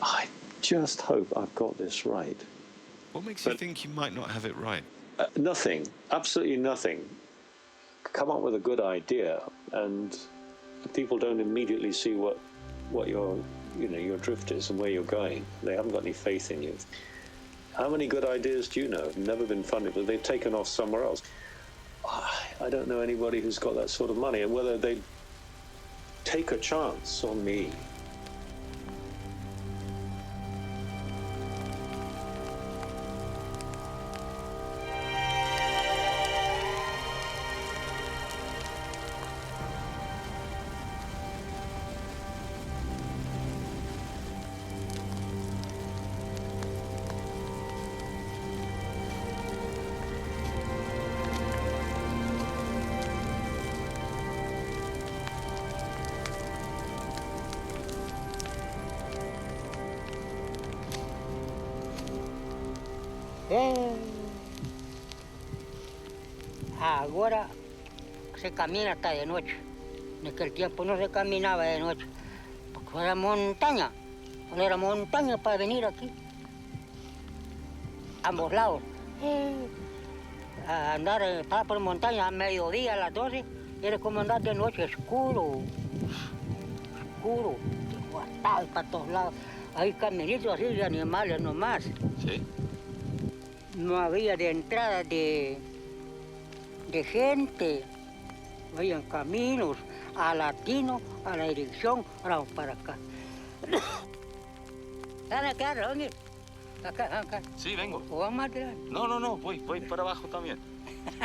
I just hope I've got this right. What makes you think you might not have it right? Nothing, absolutely nothing. Come up with a good idea, and people don't immediately see what your drift is and where you're going. They haven't got any faith in you. How many good ideas do you know have never been funded, but they've taken off somewhere else? I don't know anybody who's got that sort of money, and whether they take a chance on me. Ahora se camina hasta de noche. En aquel tiempo no se caminaba de noche, porque era montaña para venir aquí. Ambos lados. A andar por montaña a mediodía, a las 12, era como andar de noche, oscuro, desguastado para todos lados. Hay caminitos así de animales nomás. ¿Sí? No había de entrada de gente, no habían caminos, a latino, a la dirección, vamos para acá. Acá, acá. Sí, vengo. ¿O vamos más adelante? No, voy para abajo también.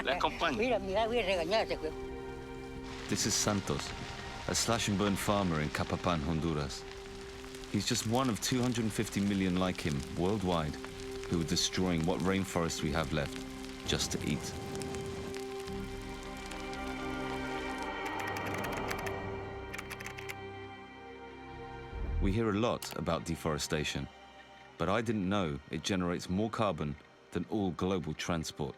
Le acompaño. Mira, voy a regañar a ese juego. This is Santos, a slash-and-burn farmer in Capapan, Honduras. He's just one of 250 million like him worldwide who are destroying what rainforest we have left just to eat. We hear a lot about deforestation, but I didn't know it generates more carbon than all global transport.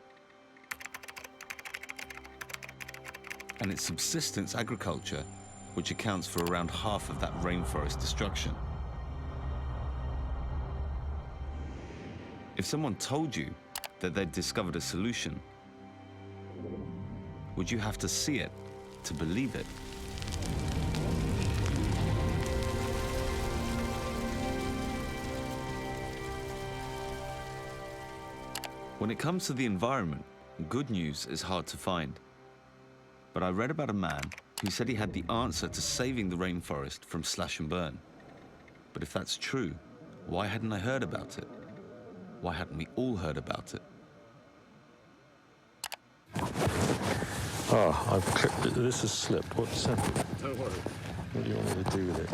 And it's subsistence agriculture which accounts for around half of that rainforest destruction. If someone told you that they'd discovered a solution, would you have to see it to believe it? When it comes to the environment, good news is hard to find. But I read about a man who said he had the answer to saving the rainforest from slash and burn. But if that's true, why hadn't I heard about it? Why hadn't we all heard about it? I've clipped it. This has slipped. What's happened? Don't worry. What do you want me to do with it?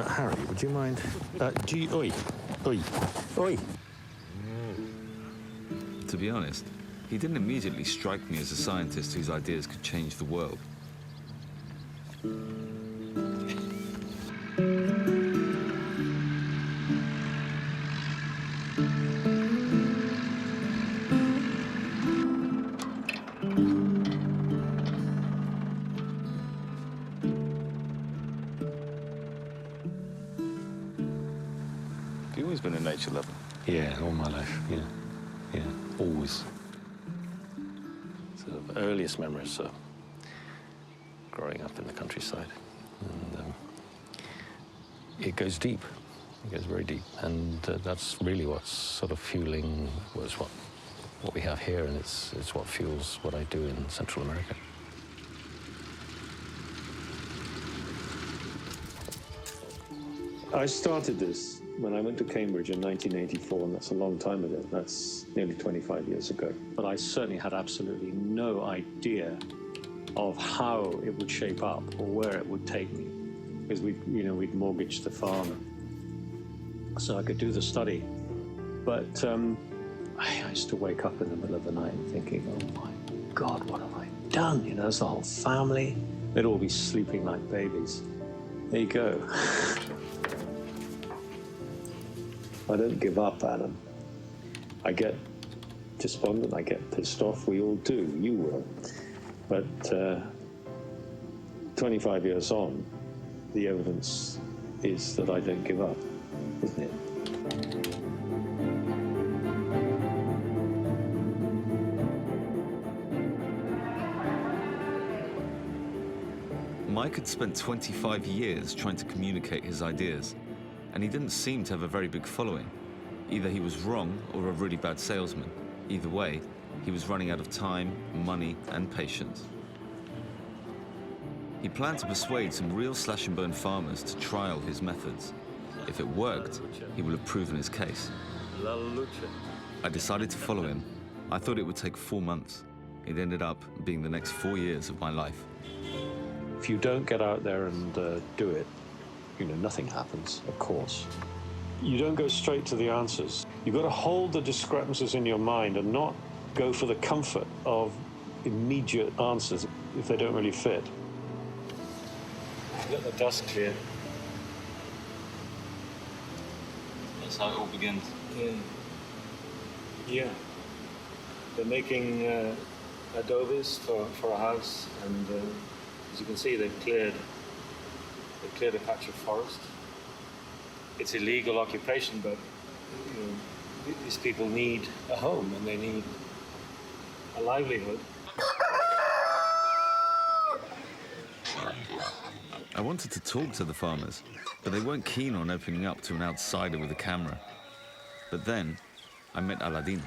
Harry, would you mind? Oi. To be honest, he didn't immediately strike me as a scientist whose ideas could change the world. Have you always been a nature lover? Yeah, all my life, yeah, always. Sort of earliest memories are growing up in the countryside. And it goes deep, it goes very deep. And that's really what's sort of fueling what we have here, and it's what fuels what I do in Central America. I started this when I went to Cambridge in 1984, and that's a long time ago. That's nearly 25 years ago. But I certainly had absolutely no idea of how it would shape up or where it would take me, because we'd mortgaged the farm so I could do the study. But I used to wake up in the middle of the night thinking, oh my God, what have I done? There's the whole family. They'd all be sleeping like babies. There you go. I don't give up, Adam. I get despondent, I get pissed off, we all do, you will. But 25 years on, the evidence is that I don't give up, isn't it? Mike had spent 25 years trying to communicate his ideas, and he didn't seem to have a very big following. Either he was wrong or a really bad salesman. Either way, he was running out of time, money, and patience. He planned to persuade some real slash-and-burn farmers to trial his methods. If it worked, he would have proven his case. I decided to follow him. I thought it would take 4 months. It ended up being the next 4 years of my life. If you don't get out there and do it, nothing happens, of course. You don't go straight to the answers. You've got to hold the discrepancies in your mind and not go for the comfort of immediate answers if they don't really fit. Let the dust clear. That's how it all begins. Yeah. They're making adobes for a house, and as you can see, they've cleared a patch of forest. It's illegal occupation, but these people need a home and they need a livelihood. I wanted to talk to the farmers, but they weren't keen on opening up to an outsider with a camera. But then, I met Aladdin.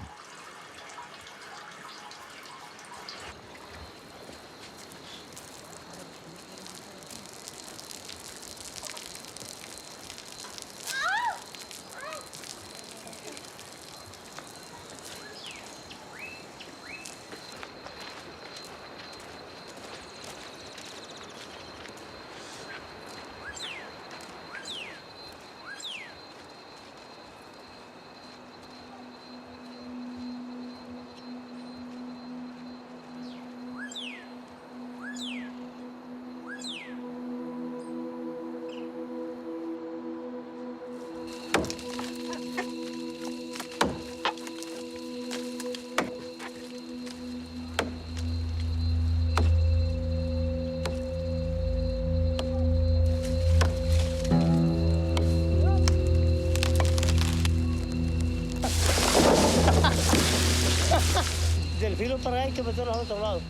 Del filo para allá hay que meterlo al otro lado.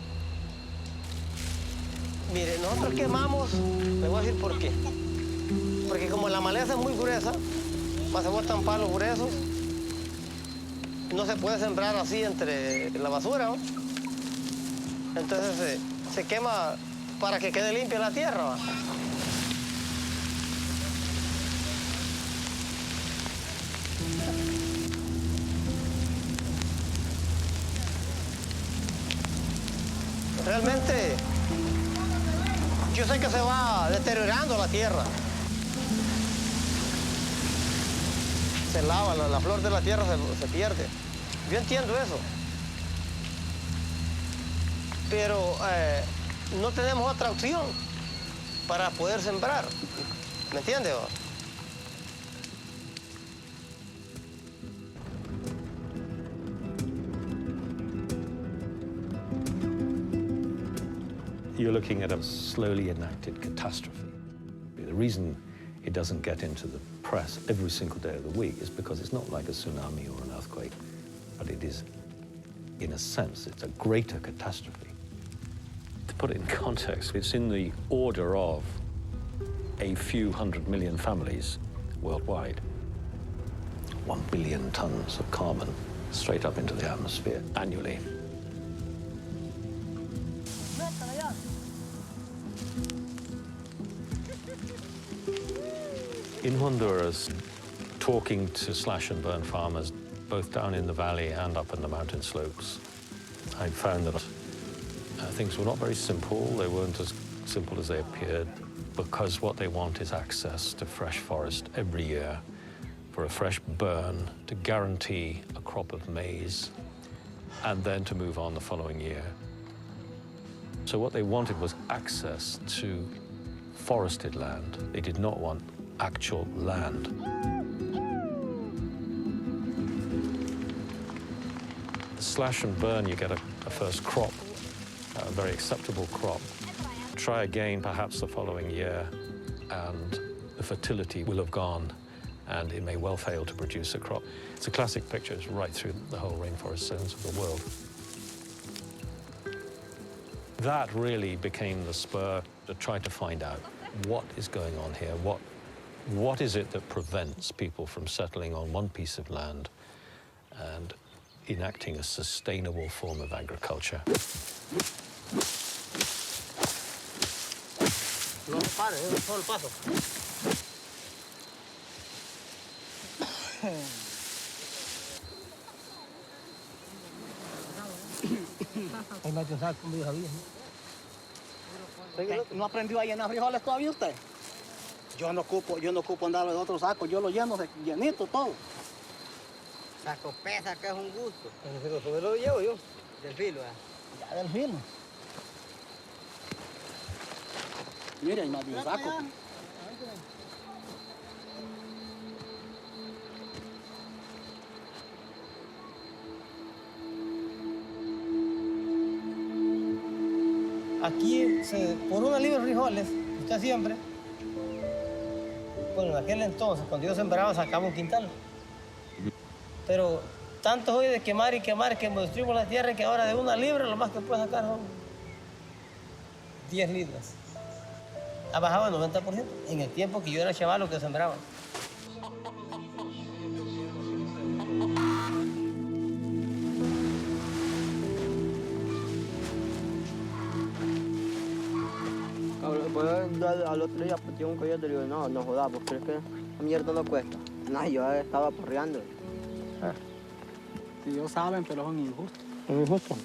Mire, nosotros quemamos, le voy a decir por qué. Porque como la maleza es muy gruesa, se botan palos gruesos, no se puede sembrar así entre la basura, ¿no? Entonces se quema para que quede limpia la tierra, ¿va? Realmente, yo sé que se va deteriorando la tierra. Se lava, la flor de la tierra se pierde. Yo entiendo eso. Pero no tenemos otra opción para poder sembrar. ¿Me entiendes? You're looking at a slowly enacted catastrophe. The reason it doesn't get into the press every single day of the week is because it's not like a tsunami or an earthquake, but it is, in a sense, it's a greater catastrophe. To put it in context, it's in the order of a few 100 million families worldwide. 1 billion tons of carbon straight up into the atmosphere annually. In Honduras, talking to slash-and-burn farmers, both down in the valley and up in the mountain slopes, I found that things were not very simple. They weren't as simple as they appeared, because what they want is access to fresh forest every year for a fresh burn to guarantee a crop of maize and then to move on the following year. So what they wanted was access to forested land. They did not want actual land. Slash and burn, you get a first crop, a very acceptable crop. Try again perhaps the following year, and the fertility will have gone and it may well fail to produce a crop. It's a classic picture. It's right through the whole rainforest zones of the world. That really became the spur to try to find out what is going on here, what is it that prevents people from settling on one piece of land and enacting a sustainable form of agriculture. No se pare, es un solo paso. Ahí mete un saco, como yo sabía. ¿No aprendió a llenar frijoles todavía usted? Yo no ocupo andar en otro saco, yo lo lleno de llenito todo. Saco pesa, que es un gusto. Eso lo llevo yo. Del filo, Ya del filo. Mira, hay más de un saco. Aquí, por una libra de frijoles, usted siempre, bueno, en aquel entonces, cuando yo sembraba, sacaba un quintal. Pero tanto hoy de quemar y quemar que destruimos la tierra que ahora de una libra lo más que puede sacar son 10 libras. Ha bajado el 90% en el tiempo que yo era chavalo que sembraba. Después al otro día pues, un coyote y le digo, no jodas, porque es que la mierda no cuesta. No, yo estaba porreando. Si ellos saben, pero son injustos. ¿Es injusto?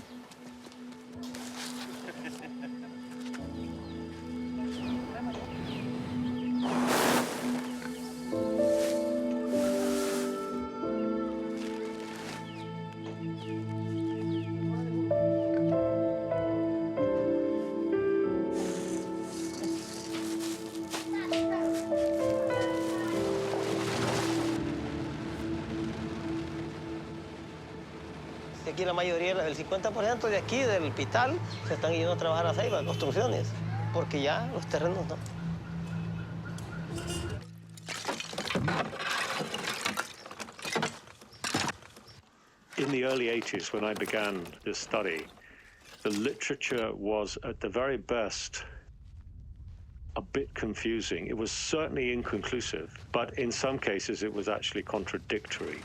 Aquí la mayoría, el 50% de aquí, del Pital, se están yendo a trabajar a Ceiba, construcciones, porque ya los terrenos no. In the early 80s, when I began this study, the literature was, at the very best, a bit confusing. It was certainly inconclusive, but in some cases it was actually contradictory.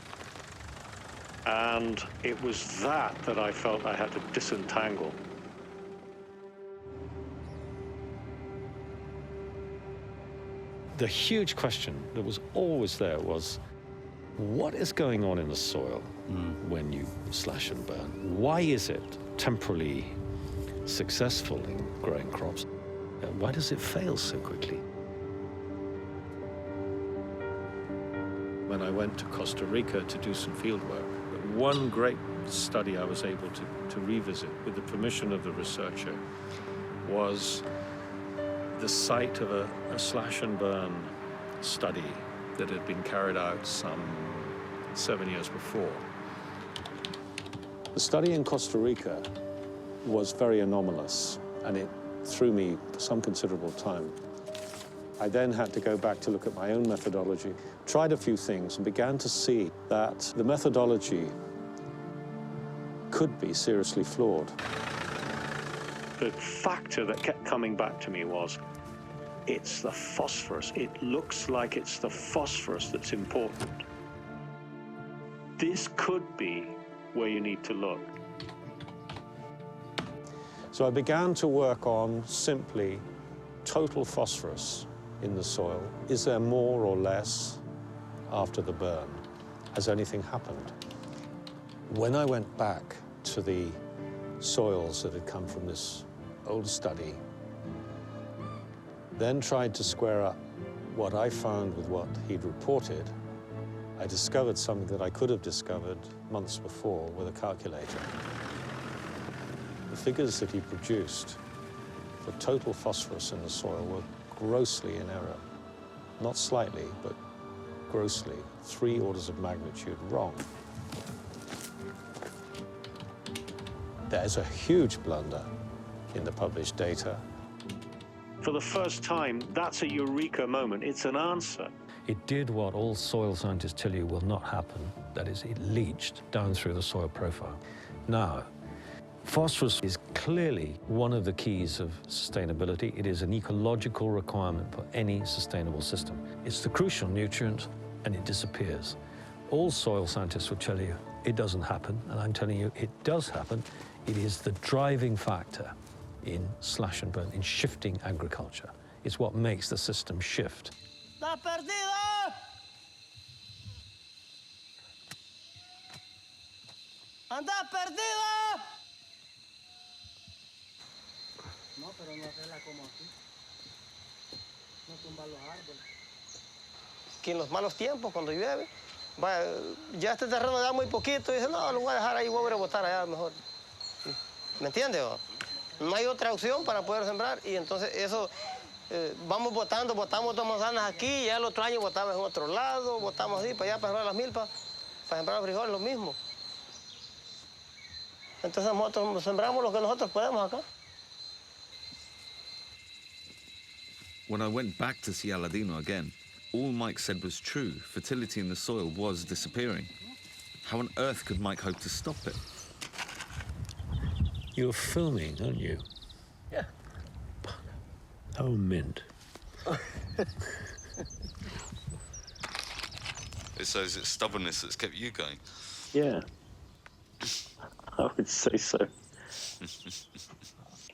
And it was that I felt I had to disentangle. The huge question that was always there was, what is going on in the soil when you slash and burn? Why is it temporarily successful in growing crops? And why does it fail so quickly? When I went to Costa Rica to do some field work, one great study I was able to revisit with the permission of the researcher was the site of a slash and burn study that had been carried out some 7 years before. The study in Costa Rica was very anomalous, and it threw me for some considerable time. I then had to go back to look at my own methodology, tried a few things, and began to see that the methodology could be seriously flawed. The factor that kept coming back to me was, it's the phosphorus. It looks like it's the phosphorus that's important. This could be where you need to look. So I began to work on simply total phosphorus in the soil. Is there more or less after the burn? Has anything happened? When I went back to the soils that had come from this old study, then tried to square up what I found with what he'd reported, I discovered something that I could have discovered months before with a calculator. The figures that he produced for total phosphorus in the soil were grossly in error. Not slightly, but grossly, 3 orders of magnitude wrong. There's a huge blunder in the published data. For the first time, that's a eureka moment. It's an answer. It did what all soil scientists tell you will not happen. That is, it leached down through the soil profile. Now, phosphorus is clearly one of the keys of sustainability. It is an ecological requirement for any sustainable system. It's the crucial nutrient, and it disappears. All soil scientists will tell you it doesn't happen, and I'm telling you it does happen. It is the driving factor in slash and burn, in shifting agriculture. It's what makes the system shift. ¡Está perdida! ¡Anda perdida! No, pero no arregla como aquí. No tumba los árboles. Que en los malos tiempos, cuando llueve, ya este terreno da muy poquito, y dice, no, lo voy a dejar ahí, voy a botar allá mejor. ¿Me entiendes? No hay otra opción para poder sembrar, y entonces eso, vamos botamos dos manzanas aquí, y ya el otro año botamos en otro lado, botamos así, para allá, para sembrar las milpas, para sembrar los frijoles, lo mismo. Entonces nosotros sembramos lo que nosotros podemos acá. When I went back to see Aladino again, all Mike said was true. Fertility in the soil was disappearing. How on earth could Mike hope to stop it? You're filming, aren't you? Yeah. Oh, mint. So is it stubbornness that's kept you going? Yeah, I would say so.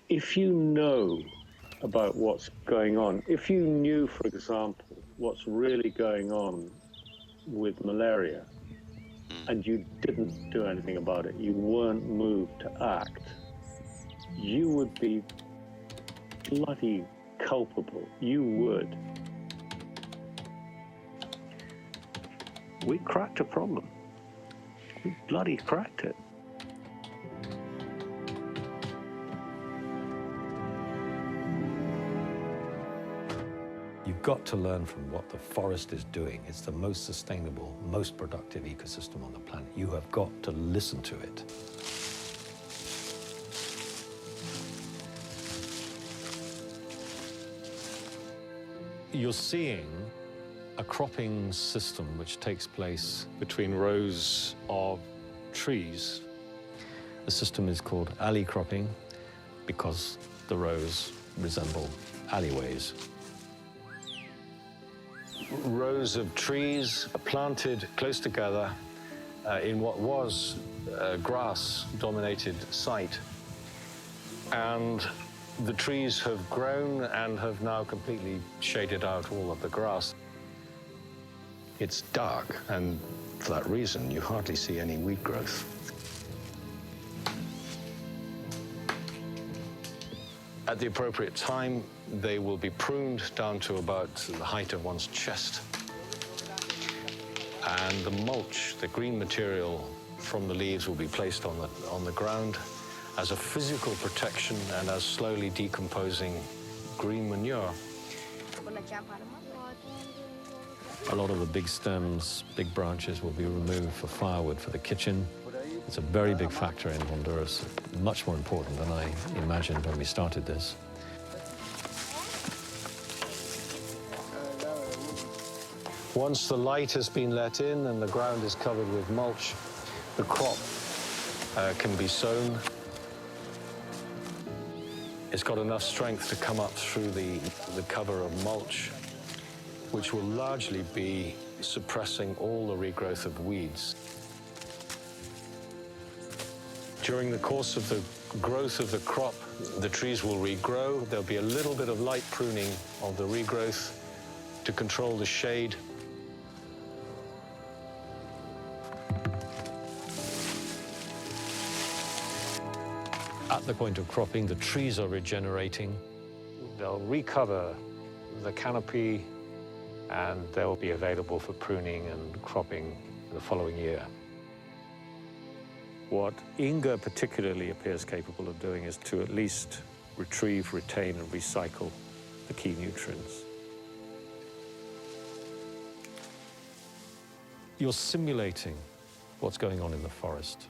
If you know about what's going on, if you knew, for example, what's really going on with malaria, and you didn't do anything about it, you weren't moved to act, you would be bloody culpable. You would. We cracked a problem. We bloody cracked it. You've got to learn from what the forest is doing. It's the most sustainable, most productive ecosystem on the planet. You have got to listen to it. You're seeing a cropping system which takes place between rows of trees. The system is called alley cropping because the rows resemble alleyways. Rows of trees are planted close together in what was a grass-dominated site. And the trees have grown and have now completely shaded out all of the grass. It's dark, and for that reason, you hardly see any weed growth. At the appropriate time, they will be pruned down to about the height of one's chest. And the mulch, the green material from the leaves, will be placed on the ground as a physical protection and as slowly decomposing green manure. A lot of the big stems, big branches will be removed for firewood for the kitchen. It's a very big factor in Honduras, much more important than I imagined when we started this. Once the light has been let in and the ground is covered with mulch, the crop can be sown. It's got enough strength to come up through the cover of mulch, which will largely be suppressing all the regrowth of weeds. During the course of the growth of the crop, the trees will regrow. There'll be a little bit of light pruning of the regrowth to control the shade. At the point of cropping, the trees are regenerating. They'll recover the canopy, and they'll be available for pruning and cropping the following year. What Inga particularly appears capable of doing is to at least retrieve, retain, and recycle the key nutrients. You're simulating what's going on in the forest.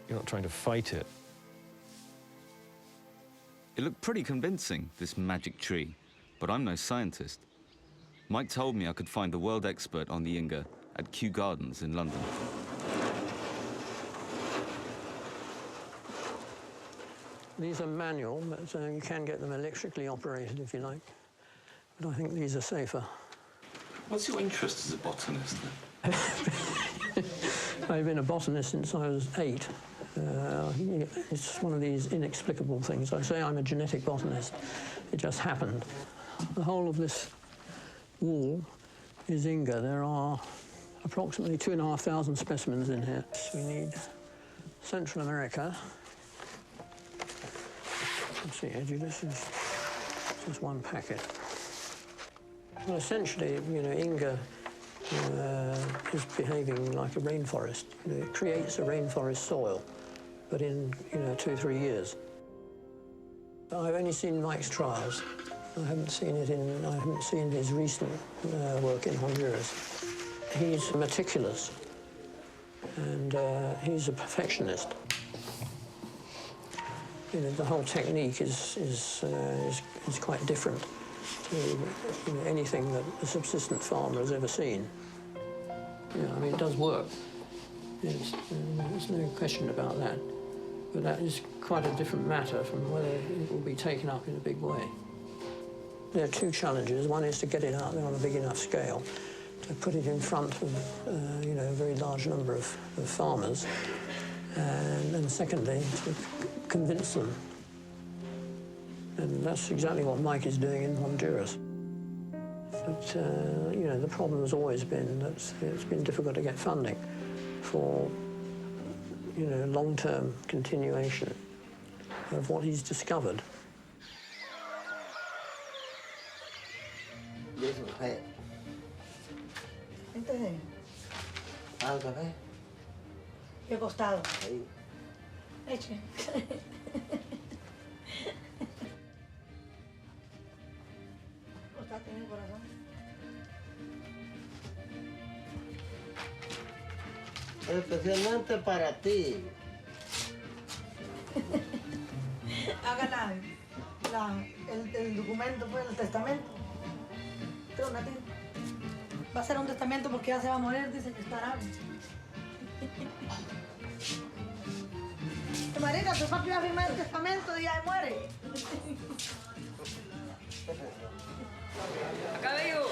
You're not trying to fight it. It looked pretty convincing, this magic tree, but I'm no scientist. Mike told me I could find the world expert on the Inga at Kew Gardens in London. These are manual, but you can get them electrically operated if you like. But I think these are safer. What's your interest as a botanist, then? I've been a botanist since I was 8. It's one of these inexplicable things. I say I'm a genetic botanist. It just happened. The whole of this wall is Inga. There are approximately 2,500 specimens in here. We need Central America. Let's see, Edgy, this is just one packet. Well, essentially, you know, Inga is behaving like a rainforest. You know, it creates a rainforest soil, but in 2-3 years. I've only seen Mike's trials. I haven't seen his recent work in Honduras. He's meticulous, and he's a perfectionist. You know, the whole technique is quite different to anything that a subsistent farmer has ever seen. Yeah, I mean, it does work. Yes, there's no question about that. But that is quite a different matter from whether it will be taken up in a big way. There are two challenges. One is to get it out there on a big enough scale, to put it in front of a very large number of farmers, and then secondly, to convince them. And that's exactly what Mike is doing in Honduras. But, the problem has always been that it's been difficult to get funding for, long-term continuation of what he's discovered. ¿Qué costado? Eche. Costate mi corazón. Especialmente para ti. Haga el documento, pues, el testamento. Creo, Nati. Va a ser un testamento porque ya se va a morir, dice que está grave. Marina, tu papi va a firmar el testamento y ya muere. Acá veo.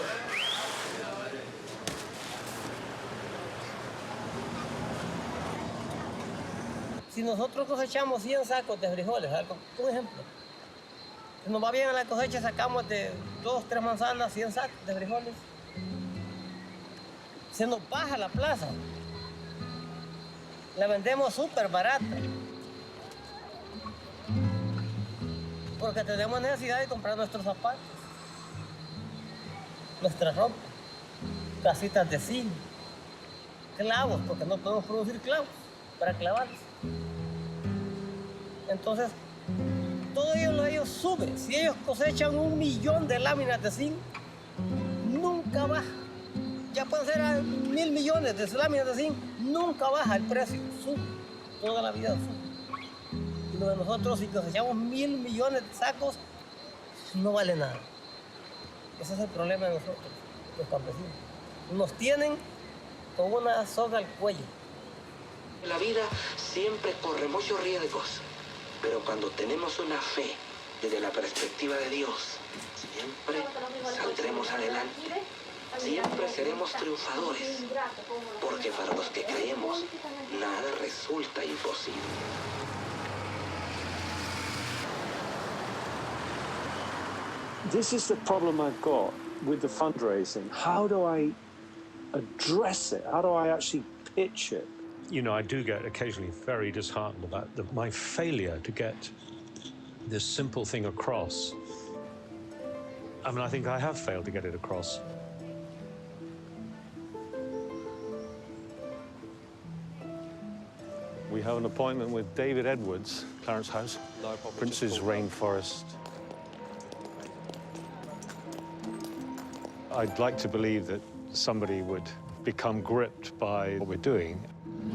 Si nosotros cosechamos 100 sacos de frijoles, un ejemplo, si nos va bien en la cosecha, sacamos de 2-3 manzanas, 100 sacos de frijoles. Se nos baja la plaza. La vendemos súper barata. Porque tenemos necesidad de comprar nuestros zapatos, nuestra ropa, casitas de zinc, clavos, porque no podemos producir clavos para clavarlos. Entonces, todo ello sube. Si ellos cosechan 1 millón de láminas de zinc, nunca baja. Ya pueden ser 1.000 millones de láminas de zinc, nunca baja el precio, sube, toda la vida sube. Y lo de nosotros, si cosechamos 1.000 millones de sacos, no vale nada. Ese es el problema de nosotros, los campesinos. Nos tienen con una soga al cuello. La vida siempre corre muchos riesgos, pero cuando tenemos una fe desde la perspectiva de Dios, siempre saldremos adelante. Siempre seremos triunfadores, porque para los que creemos, nada resulta imposible. This is the problem I've got with the fundraising. How do I address it? How do I actually pitch it? You know, I do get occasionally very disheartened about my failure to get this simple thing across. I mean, I think I have failed to get it across. We have an appointment with David Edwards, Clarence House, Prince's Rainforest. I'd like to believe that somebody would become gripped by what we're doing.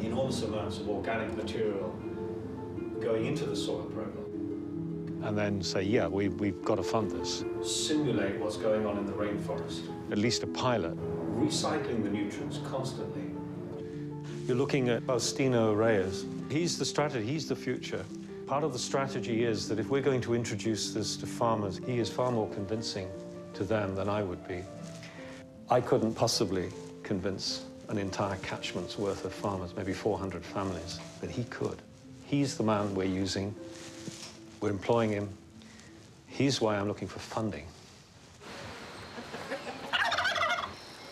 Enormous amounts of organic material going into the soil program. and then say, yeah, we've got to fund this. Simulate what's going on in the rainforest. At least a pilot. Recycling the nutrients constantly. You're looking at Faustino Reyes. He's the strategy, he's the future. Part of the strategy is that if we're going to introduce this to farmers, he is far more convincing to them than I would be. I couldn't possibly convince an entire catchment's worth of farmers, maybe 400 families, but he could. He's the man we're using. We're employing him. He's why I'm looking for funding.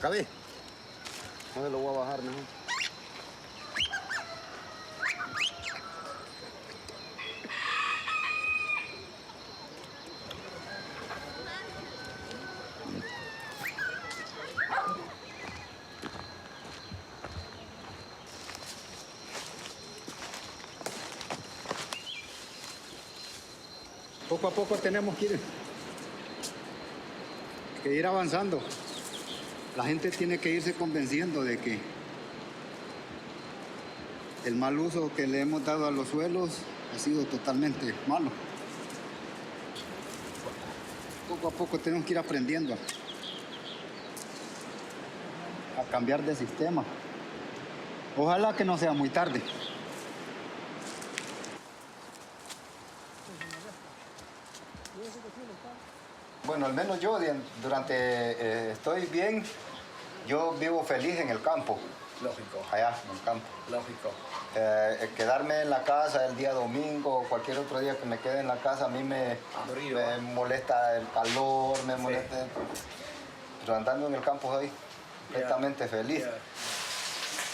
Cabi, ¿dónde lo voy a bajar mejor? Poco a poco tenemos que ir avanzando. La gente tiene que irse convenciendo de que el mal uso que le hemos dado a los suelos ha sido totalmente malo. Poco a poco tenemos que ir aprendiendo a cambiar de sistema. Ojalá que no sea muy tarde. Bueno, al menos yo durante estoy bien, yo vivo feliz en el campo. Lógico. Allá, en el campo. Lógico. Quedarme en la casa el día domingo o cualquier otro día que me quede en la casa, a mí me molesta el calor, me molesta. Pero andando en el campo soy completamente feliz.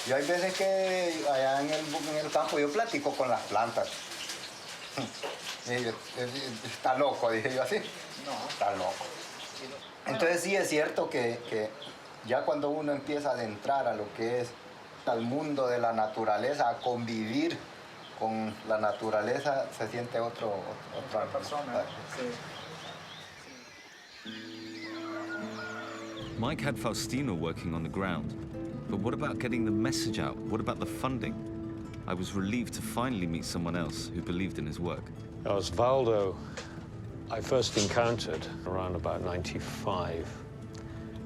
Yo hay veces que allá en el campo yo platico con las plantas. Está loco, dije yo así. No, está loco. Entonces sí es cierto que ya cuando uno empieza a adentrar a lo que es al mundo de la naturaleza, a convivir con la naturaleza, se siente otra persona. Sí. Mike had Faustino working on the ground, but what about getting the message out? What about the funding? I was relieved to finally meet someone else who believed in his work. Osvaldo, I first encountered around about 95,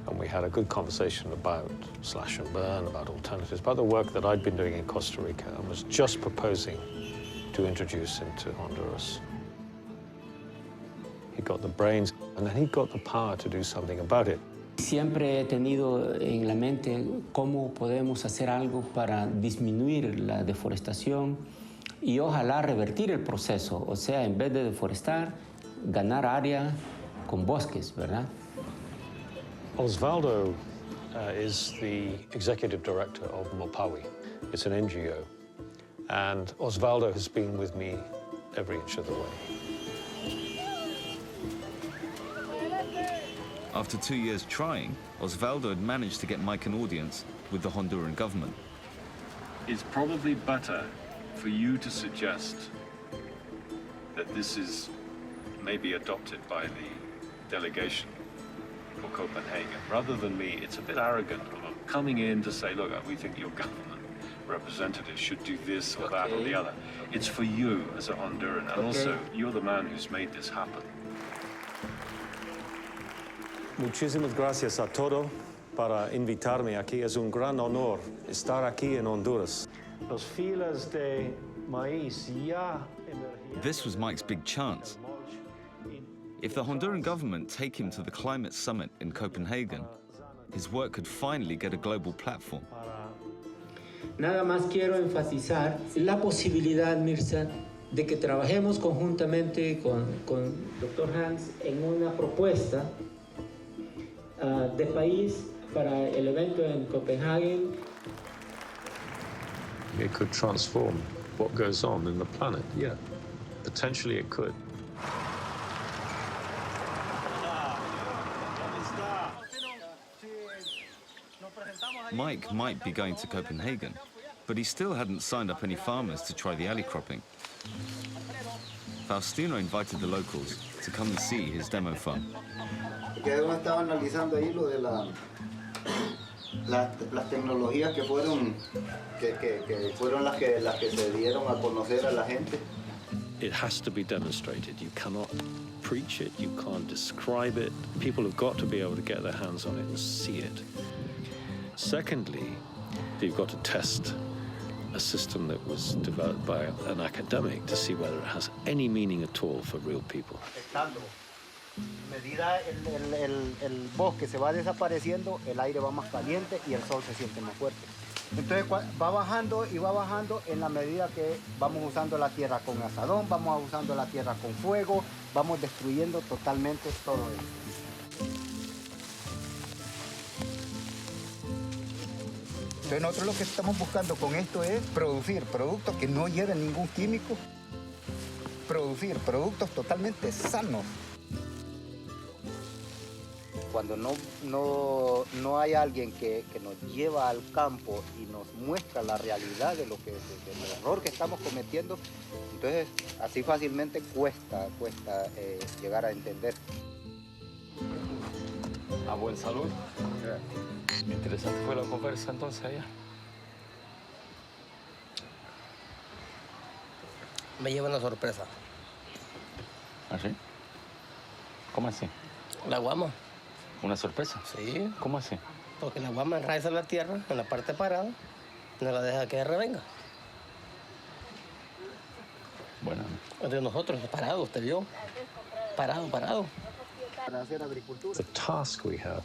and we had a good conversation about slash and burn, about alternatives, about the work that I'd been doing in Costa Rica, and was just proposing to introduce him to Honduras. He got the brains, and then he got the power to do something about it. Siempre he tenido en la mente cómo podemos hacer algo para disminuir la deforestación y ojalá revertir el proceso, o sea, en vez de deforestar, ganar área con bosques, ¿verdad? Osvaldo is the executive director of Mopawi. It's an NGO, and Osvaldo has been with me every inch of the way. After 2 years trying, Osvaldo had managed to get Mike an audience with the Honduran government. It's probably better for you to suggest that this is maybe adopted by the delegation for Copenhagen. Rather than me, it's a bit arrogant of coming in to say, look, we think your government representative should do this or that or the other. It's for you as a Honduran, and also you're the man who's made this happen. Muchísimas gracias a todos para invitarme aquí. Es un gran honor estar aquí en Honduras. Los filas de maíz ya emergían. This was Mike's big chance. If the Honduran government take him to the climate summit in Copenhagen, his work could finally get a global platform. Nada más quiero enfatizar la posibilidad, Mirza, de que trabajemos conjuntamente con Dr. Hans en una propuesta de país para el evento en Copenhagen. It could transform what goes on in the planet, yeah. Potentially it could. Mike might be going to Copenhagen, but he still hadn't signed up any farmers to try the alley cropping. Faustino invited the locals to come and see his demo farm. Que estaba analizando ahí lo de las tecnologías que fueron las que se dieron a conocer a la gente. It has to be demonstrated. You cannot preach it, you can't describe it. People have got to be able to get their hands on it and see it. Secondly, you've got to test a system that was developed by an academic to see whether it has any meaning at all for real people. A medida el bosque se va desapareciendo, el aire va más caliente y el sol se siente más fuerte. Entonces va bajando y va bajando en la medida que vamos usando la tierra con asadón, vamos usando la tierra con fuego, vamos destruyendo totalmente todo esto. Entonces nosotros lo que estamos buscando con esto es producir productos que no lleven ningún químico, producir productos totalmente sanos. Cuando no hay alguien que nos lleva al campo y nos muestra la realidad del error que estamos cometiendo, entonces así fácilmente cuesta llegar a entender. A buen salud. Interesante fue la conversa entonces allá. Me lleva una sorpresa. ¿Así? ¿Cómo así? La guama. ¿Una sorpresa? Sí. ¿Cómo así? Porque la guama enraiza la tierra en la parte parada, no la deja que revenga. Bueno. De nosotros, parado, usted vio. Parado. The task we have,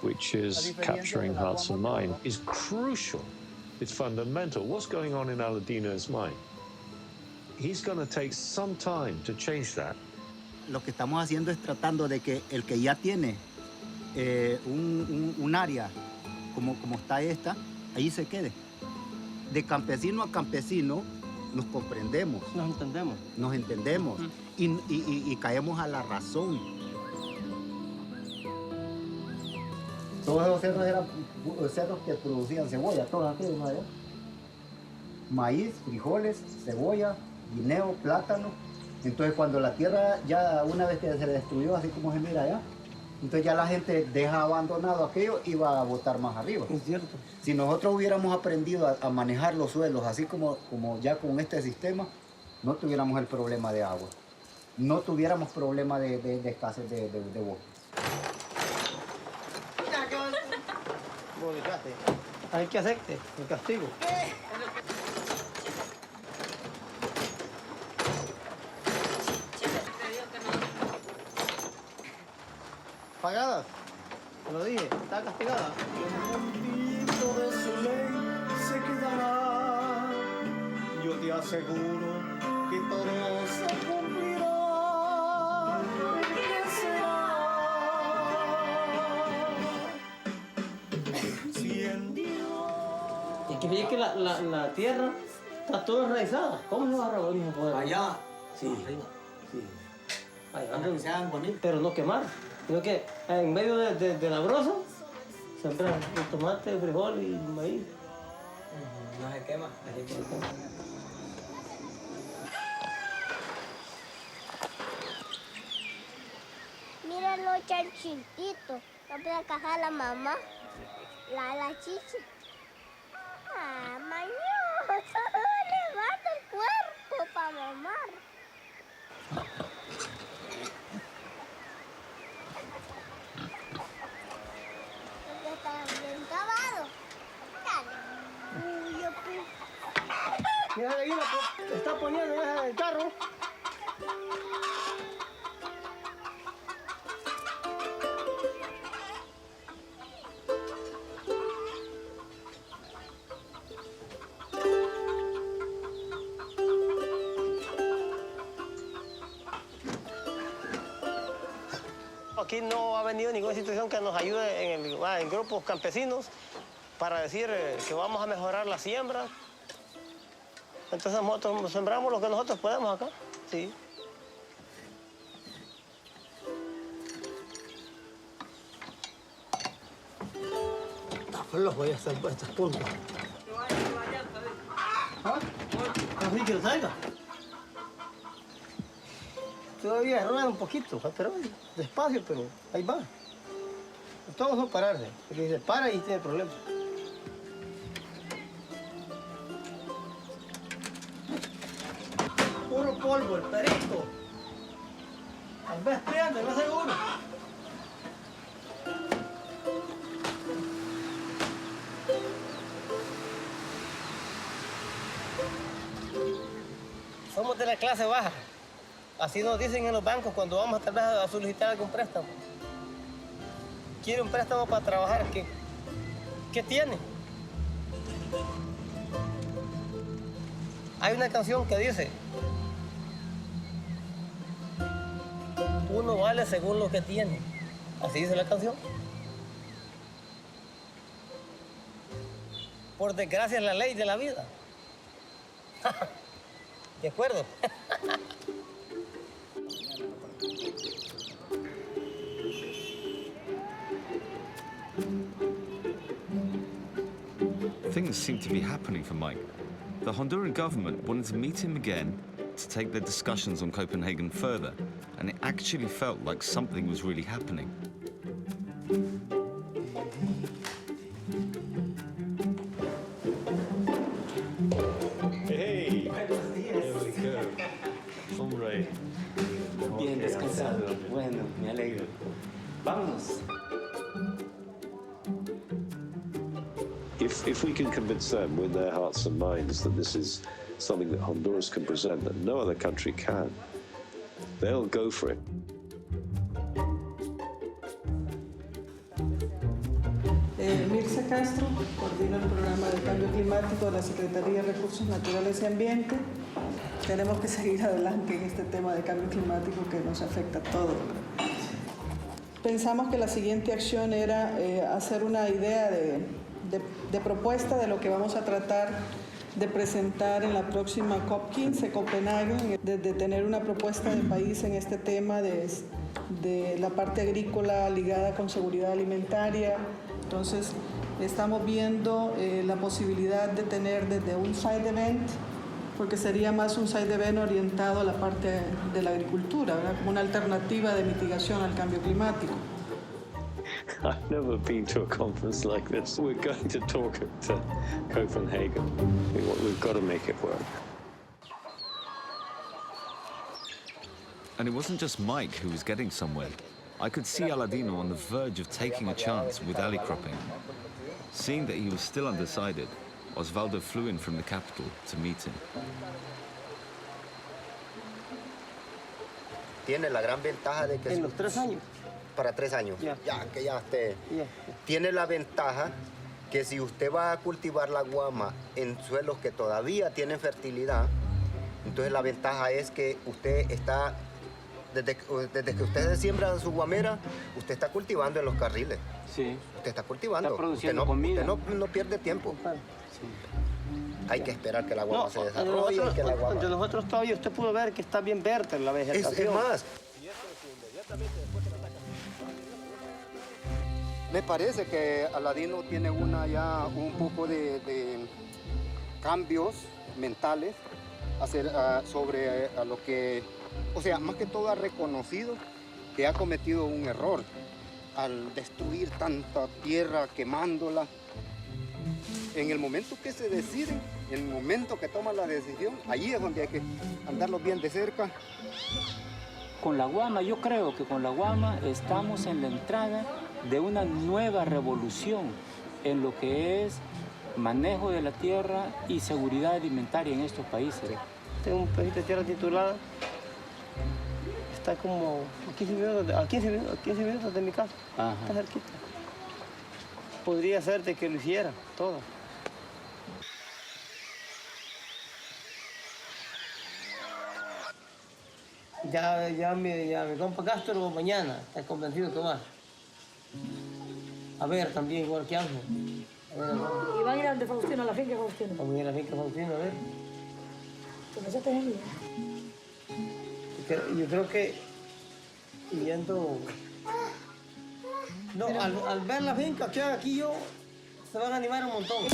which is capturing hearts and mind, is crucial. It's fundamental. What's going on in Aladino's mind? He's going to take some time to change that. Lo que estamos haciendo es tratando de que el que ya tiene un área como está esta, ahí se quede. De campesino a campesino nos comprendemos. Nos entendemos. Y caemos a la razón. Todos esos cerros eran cerros que producían cebolla, todos aquellos allá. Maíz, frijoles, cebolla, guineo, plátano. Entonces cuando la tierra ya una vez que se destruyó, así como se mira allá, entonces ya la gente deja abandonado aquello y va a botar más arriba. Es cierto. Si nosotros hubiéramos aprendido a manejar los suelos así como ya con este sistema, no tuviéramos el problema de agua. No tuviéramos problema de escasez de bosque. Hay que acepte el castigo. Pagadas, te lo dije, está castigada. Bendito de su ley se quedará. Yo te aseguro que todo se cumplirá. ¿Qué será? Si en Dios. Y que veis que la tierra está toda enraizada. ¿Cómo se va a revolver poder? Allá. Sí. Arriba. Sí. Allá, que sean bonitos. Pero no quemar. Sino que en medio de la brosa sembran el tomate, el frijol y el maíz. No se quema. Mira los chanchititos. No puede cajar la mamá. La chicha. Ah, mañoso. Levanta el cuerpo para mamar. Está bien cavado. Dale. Uy, Mira la gallina, pues, está poniendo en el carro. Aquí no ha venido ninguna institución que nos ayude en grupos campesinos para decir que vamos a mejorar la siembra. Entonces nosotros sembramos lo que nosotros podemos acá. Sí. Los voy a hacer por estas puntas. ¿Ah? ¿Así que lo traiga? Todavía rueda un poquito, pero despacio, pero ahí va. Todos son pararse, porque se para y tiene problemas. Puro polvo, el perico. Tal vez prende, no seguro. Somos de la clase baja. Así nos dicen en los bancos cuando vamos tal vez a solicitar algún préstamo. Quiere un préstamo para trabajar, ¿qué tiene? Hay una canción que dice, uno vale según lo que tiene. Así dice la canción. Por desgracia es la ley de la vida. ¿De acuerdo? Things seem to be happening for Mike. The Honduran government wanted to meet him again to take their discussions on Copenhagen further, and it actually felt like something was really happening. Hey, there we go. Hombre. Bien descansado. Bueno, me alegro. Vámonos. If we can convince them with their hearts and minds that this is something that Honduras can present that no other country can, they'll go for it. Mirza Castro, coordina el programa de cambio climático de la Secretaría de Recursos Naturales y Ambiente. Tenemos que seguir adelante en este tema de cambio climático que nos afecta a todos. Pensamos que la siguiente acción era hacer una idea de propuesta de lo que vamos a tratar de presentar en la próxima COP15, Copenhague, de tener una propuesta de país en este tema de la parte agrícola ligada con seguridad alimentaria. Entonces, estamos viendo la posibilidad de tener desde un side event, porque sería más un side event orientado a la parte de la agricultura, ¿verdad? Como una alternativa de mitigación al cambio climático. I've never been to a conference like this. We're going to talk at Copenhagen. We've got to make it work. And it wasn't just Mike who was getting somewhere. I could see Aladino on the verge of taking a chance with alley cropping. Seeing that he was still undecided, Osvaldo flew in from the capital to meet him. Tiene la gran ventaja de que... En los 3 años. Para 3 años. Ya que ya esté. Tiene la ventaja que si usted va a cultivar la guama en suelos que todavía tienen fertilidad, entonces la ventaja es que usted está, desde que usted siembra su guamera, usted está cultivando en los carriles. Sí. Usted está cultivando. Está produciendo comida. Usted no pierde tiempo. Sí. Hay que esperar que la guama se desarrolle. De nosotros todavía usted pudo ver que está bien verde la vegetación. Es más. Me parece que Aladino tiene un poco de cambios mentales sobre lo que, o sea, más que todo ha reconocido que ha cometido un error al destruir tanta tierra, quemándola. En el momento que se deciden, en el momento que toman la decisión, allí es donde hay que andarlos bien de cerca. Con la guama, yo creo que con la guama estamos en la entrada de una nueva revolución en lo que es manejo de la tierra y seguridad alimentaria en estos países. Tengo un pedacito de tierra titulada, está como a 15 minutos de mi casa. Ajá. Está cerquita. Podría ser de que lo hiciera todo. Ya mi compa Castro mañana está convencido que va. A ver también igual que Ángel. ¿Y van a ir a Faustino, a la finca Faustino? Vamos a ir a la finca Faustino, a ver. Pues ya te venía. Yo creo que yendo... No, al ver la finca que hay aquí yo, se van a animar un montón.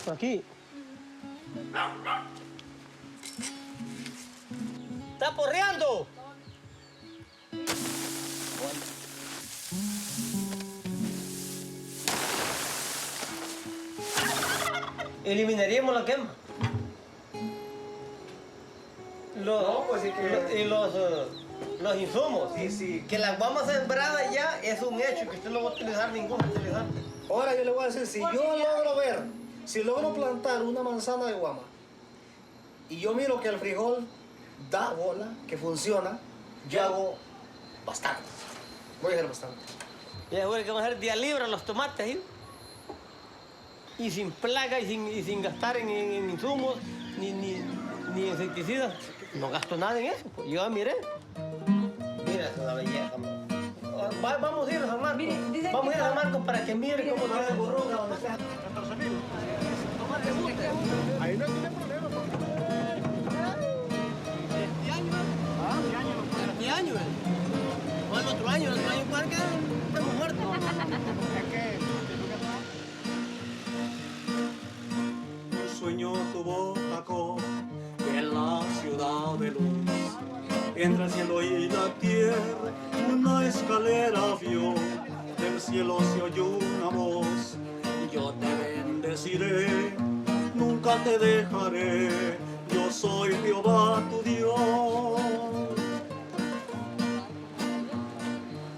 Por aquí. ¡Está porreando! Eliminaríamos la quema. Los insumos. Sí. Que la guama sembrada ya es un hecho, que usted no va a utilizar ningún fertilizante. Ahora yo le voy a decir, si logro plantar una manzana de guama y yo miro que el frijol da bola, que funciona, yo hago bastante. Voy a hacer bastante. Y ahora que vamos a hacer día libre los tomates, ¿sí? Y sin plaga y sin gastar en insumos ni insecticidas. No gasto nada en eso. Pues. Yo miré. Mira, es una belleza. Vamos a ir a San Marcos. Vamos a ir a San Marcos para que mire cómo está el burruga donde está. Ahí no tiene problema. ¿Este año? O el otro año ¿cuál que estamos muertos? Un sueño tuvo Jacob en la ciudad de luz. Entre el cielo y la tierra una escalera vio. Del cielo se oyó una voz. Yo te bendeciré, nunca te dejaré. Yo soy Jehová tu Dios.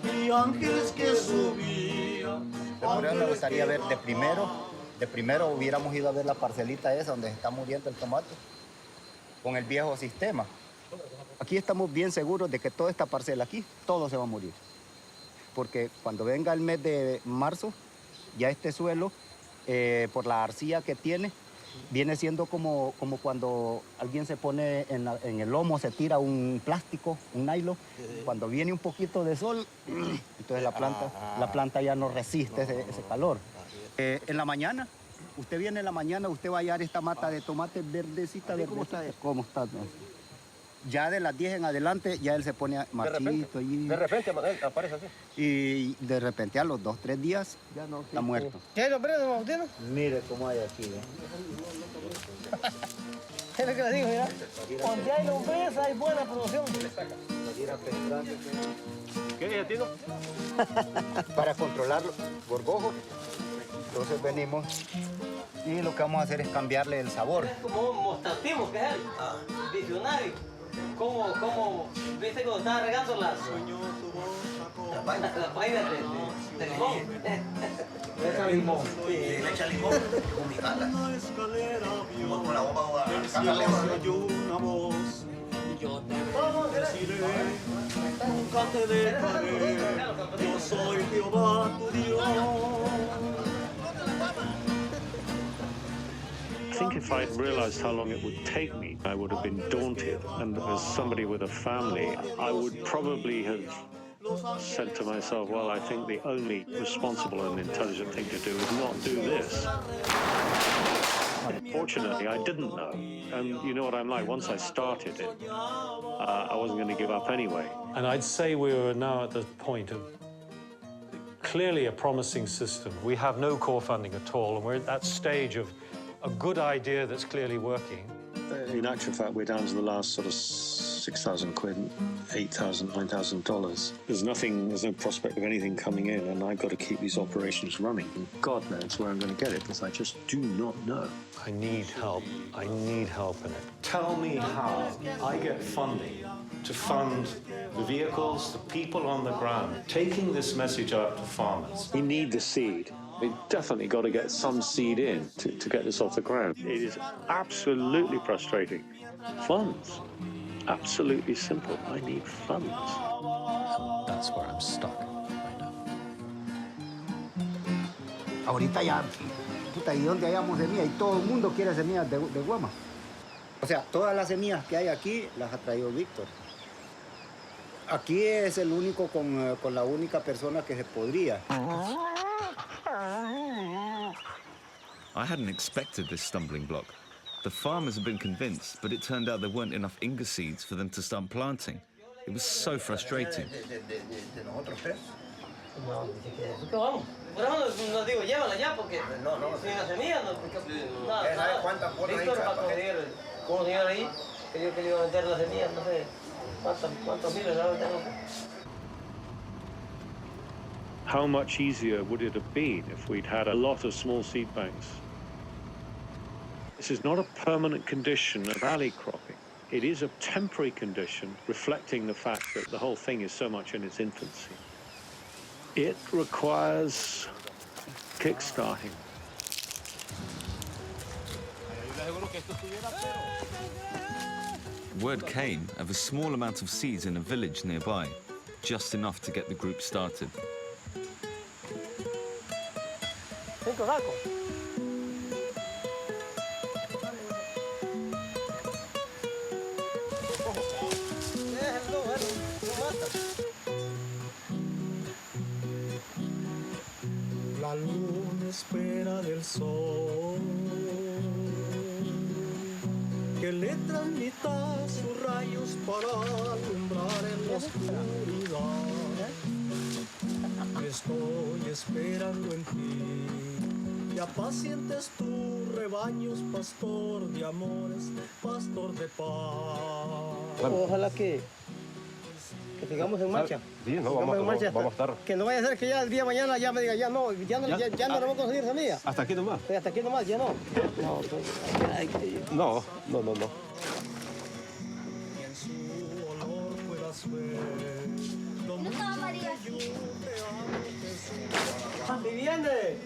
Y ángeles que subían. Me gustaría ver de primero hubiéramos ido a ver la parcelita esa donde se está muriendo el tomate con el viejo sistema. Aquí estamos bien seguros de que toda esta parcela aquí, todo se va a morir. Porque cuando venga el mes de marzo, ya este suelo, por la arcilla que tiene, viene siendo como cuando alguien se pone en el lomo, se tira un plástico, un nylon. Cuando viene un poquito de sol, entonces la planta ya no resiste ese calor. En la mañana, usted viene en la mañana, usted va a hallar esta mata de tomate verdecita. ¿Cómo está? Ya de las 10 en adelante, ya él se pone marchito. De repente aparece así. Y de repente a los 2 o 3 días ya no está muerto. ¿Qué lo prende, Bautino? Mire cómo hay aquí. Es lo que le digo, mira. Donde hay lombriz hay buena producción. ¿Qué dice, Tino? Para controlarlo, gorgojo. Entonces venimos y lo que vamos a hacer es cambiarle el sabor. Es como un mostatismo, que es él. Visionario. ¿Cómo viste cuando estaba regando las vainas de limón? Le echa limón. Sí, le echa limón. Con mi gata. Con la bomba Yo te bendeciré, nunca te dejaré. Yo soy Jehová tu Dios. I think if I'd realized how long it would take me, I would have been daunted. And as somebody with a family, I would probably have said to myself, well, I think the only responsible and intelligent thing to do is not do this. Fortunately, I didn't know. And you know what I'm like, once I started it, I wasn't going to give up anyway. And I'd say we were now at the point of clearly a promising system. We have no core funding at all, and we're at that stage of a good idea that's clearly working. In actual fact, we're down to the last sort of 6,000 quid, $8,000, $9,000. There's no prospect of anything coming in, and I've got to keep these operations running. And God knows where I'm going to get it, because I just do not know. I need help. I need help in it. Tell me how I get funding to fund the vehicles, the people on the ground, taking this message out to farmers. We need the seed. We've definitely got to get some seed in to get this off the ground. It is absolutely frustrating. Funds. Absolutely simple. I need funds. That's where I'm stuck right now. Ahorita ya, puta, ¿y dónde hayamos semillas? Y todo el mundo quiere semillas de guama. O sea, todas las semillas que hay aquí las ha traído Víctor. Aquí es el único con la única persona que se podría. I hadn't expected this stumbling block. The farmers had been convinced, but it turned out there weren't enough Inga seeds for them to start planting. It was so frustrating. No digo, llévala ya porque sin la semilla no. ¿Sabes cuántas bolas hay? Víctor va a conseguir un señor ahí que dijo que le iba a meter las semillas, no sé cuántos miles le va a meter. How much easier would it have been if we'd had a lot of small seed banks? This is not a permanent condition of alley cropping. It is a temporary condition reflecting the fact that the whole thing is so much in its infancy. It requires kickstarting. Word came of a small amount of seeds in a village nearby, just enough to get the group started. La luna espera del sol que le transmita sus rayos para alumbrar en la oscuridad. Estoy esperando en ti y apacientes tus rebaños, pastor de amores, pastor de paz. Ojalá que sigamos en marcha. Sí, no, vamos a estar. Que no vaya a ser que ya el día de mañana ya me diga, ya no lo voy a conseguir semilla. Hasta aquí nomás. Sí, hasta aquí nomás, ya no. No. Viviende.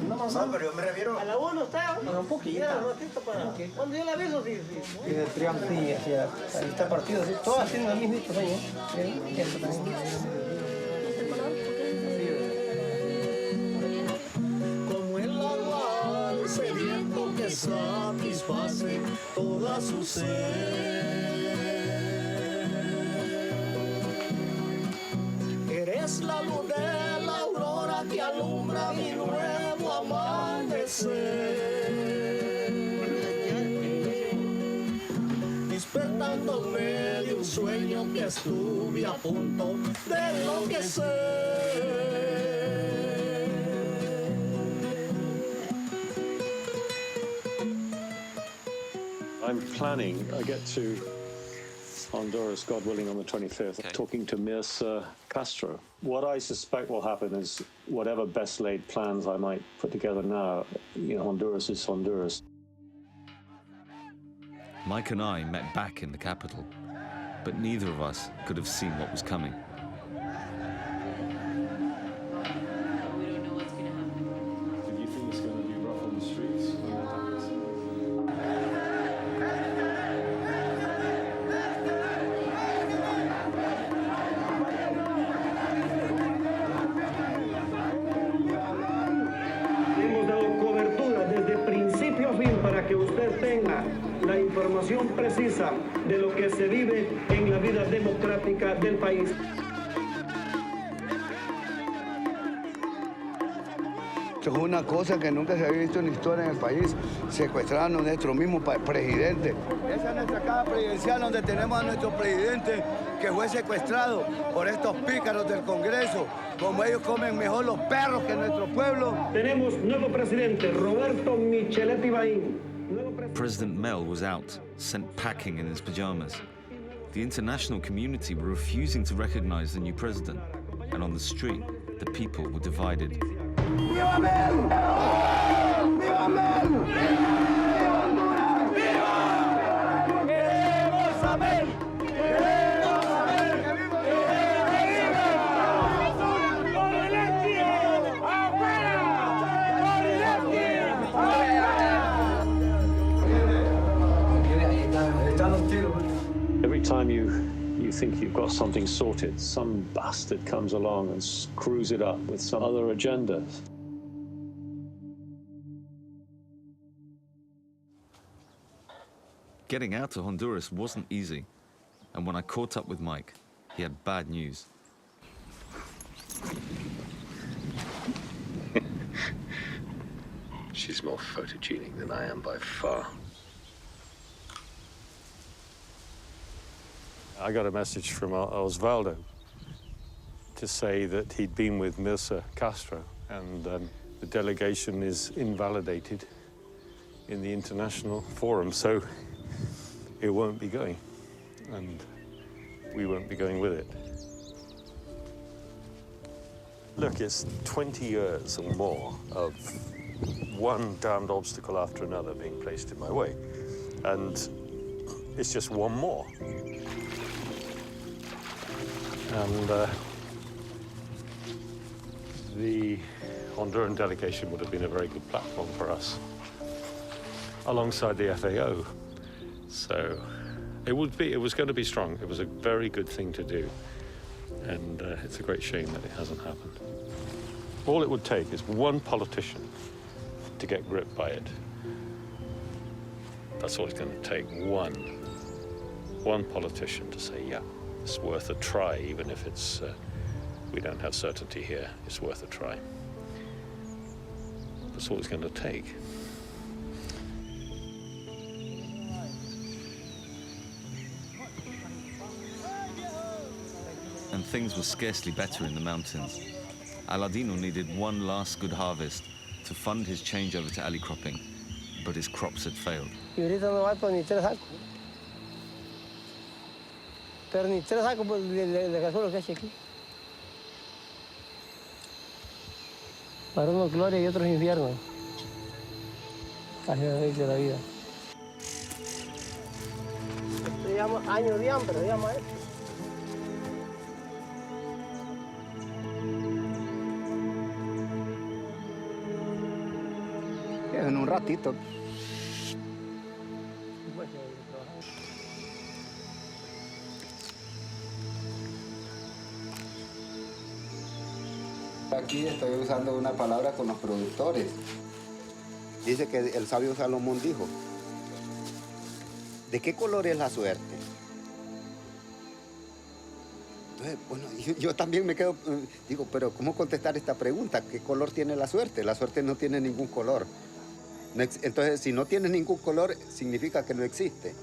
Una manzana, pero yo me refiero a la 1 está. Un poquito. Cuando yo la aviso, sí. Y de triángulo, sí, ahí está partido, sí. Todas tienen el mismo tamaño. Esto también. Como el agua al sediento que satisface toda su sed. Eres la luz de la aurora que alumbra mi nuevo amanecer. Despertándome de un sueño que estuve a punto de enloquecer. I'm planning, I get to Honduras, God willing, on the 25th, talking to Mirza Castro. What I suspect will happen is whatever best laid plans I might put together now, Honduras is Honduras. Mike and I met back in the capital, but neither of us could have seen what was coming. Did you think it's going to be rough on the streets when that happens? Hemos dado cobertura desde principio a fin para que usted tenga la información precisa de lo que se vive en la vida democrática del país. Esto es una cosa que nunca se había visto en la historia en el país. Secuestraron a nuestro mismo presidente. Esa es nuestra casa presidencial donde tenemos a nuestro presidente que fue secuestrado por estos pícaros del Congreso. Como ellos comen mejor los perros que nuestro pueblo. Tenemos nuevo presidente, Roberto Micheletti Bain. President Mel was out, sent packing in his pajamas. The international community were refusing to recognize the new president, and on the street, the people were divided. ¡Viva Mel! ¡Viva Mel! ¡Viva Honduras! ¡Viva! ¡Queremos a Mel! ¡Queremos a Mel! Every time you think you've got something sorted, some bastard comes along and screws it up with some other agenda. Getting out of Honduras wasn't easy, and when I caught up with Mike, he had bad news. She's more photogenic than I am by far. I got a message from Osvaldo to say that he'd been with Mirza Castro, and the delegation is invalidated in the international forum, so it won't be going, and we won't be going with it. Look, it's 20 years or more of one damned obstacle after another being placed in my way. And it's just one more. And the Honduran delegation would have been a very good platform for us, alongside the FAO. So it was going to be strong. It was a very good thing to do. And it's a great shame that it hasn't happened. All it would take is one politician to get gripped by it. That's all it's going to take, one politician to say, yeah, it's worth a try, even if it's, we don't have certainty here, it's worth a try. That's all it's going to take. And things were scarcely better in the mountains. Aladino needed one last good harvest to fund his changeover to alley cropping, but his crops had failed. Y ahorita no va ni 3 sacos. Pero ni 3 sacos de gasolo que hay aquí. Para unos gloria y otros infiernos. Así es de la vida. Se llama año de hambre, se llama esto. En un ratito. Aquí estoy usando una palabra con los productores. Dice que el sabio Salomón dijo, ¿de qué color es la suerte? Entonces, bueno, yo también me quedo, digo, pero ¿cómo contestar esta pregunta? ¿Qué color tiene la suerte? La suerte no tiene ningún color. Entonces, si no tiene ningún color, significa que no existe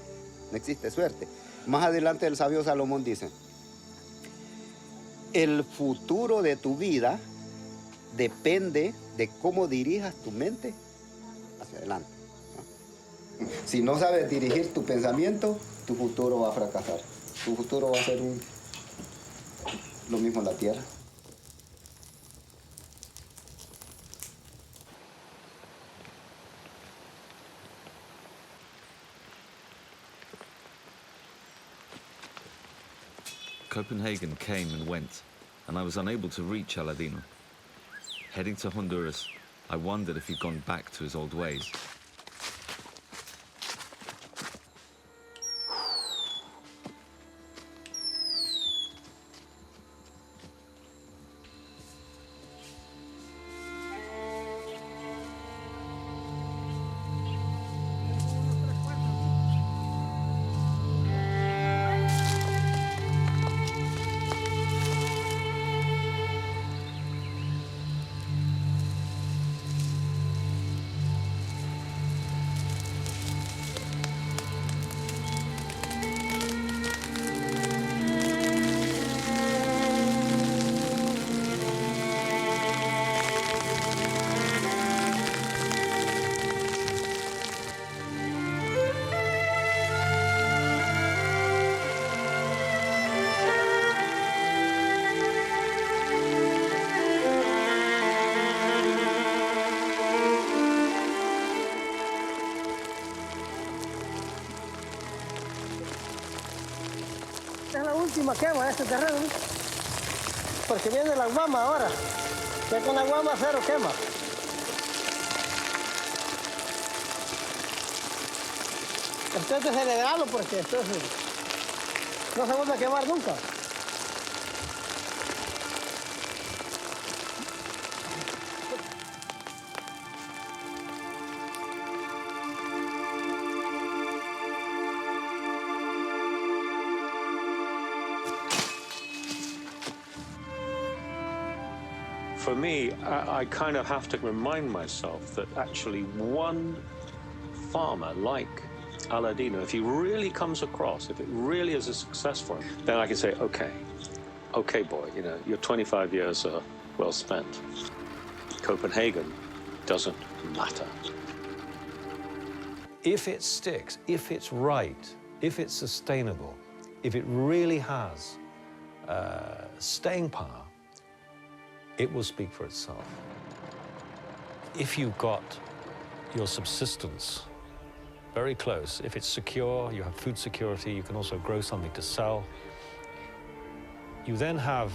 suerte. Más adelante el sabio Salomón dice, el futuro de tu vida depende de cómo dirijas tu mente hacia adelante, ¿no? Si no sabes dirigir tu pensamiento, tu futuro va a fracasar. Tu futuro va a ser lo mismo en la tierra. Copenhagen came and went, and I was unable to reach Aladino. Heading to Honduras, I wondered if he'd gone back to his old ways. Esta es la última quema de este terreno, ¿no? Porque viene la guama ahora. Ya con la guama cero quema. Esto hay que celebrarlo porque esto no se vuelve a quemar nunca. For me, I kind of have to remind myself that actually one farmer like Aladino, if he really comes across, if it really is a success for him, then I can say, okay, boy, you know, your 25 years are well spent. Copenhagen doesn't matter. If it sticks, if it's right, if it's sustainable, if it really has staying power, it will speak for itself. if you've got your subsistence very close, if it's secure, you have food security, you can also grow something to sell, you then have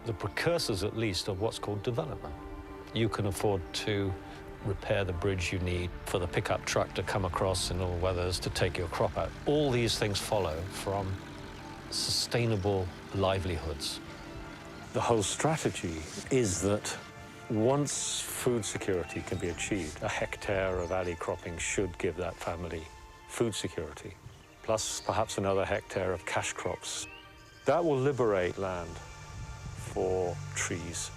the precursors, at least, of what's called development. You can afford to repair the bridge you need for the pickup truck to come across in all weathers to take your crop out. All these things follow from sustainable livelihoods. The whole strategy is that once food security can be achieved, a hectare of alley cropping should give that family food security, plus perhaps another hectare of cash crops. That will liberate land for trees.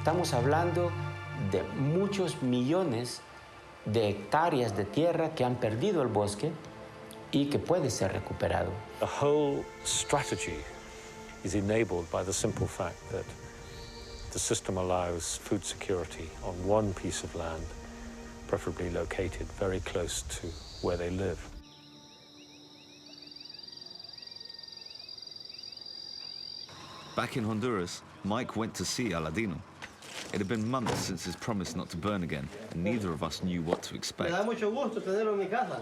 Estamos hablando de muchos millones de hectáreas de tierra que han perdido el bosque y que puede ser recuperado. The whole strategy is enabled by the simple fact that the system allows food security on one piece of land, preferably located very close to where they live. Back in Honduras, Mike went to see Aladino. It had been months since his promise not to burn again, and neither of us knew what to expect. Me da mucho gusto tenerlo en mi casa.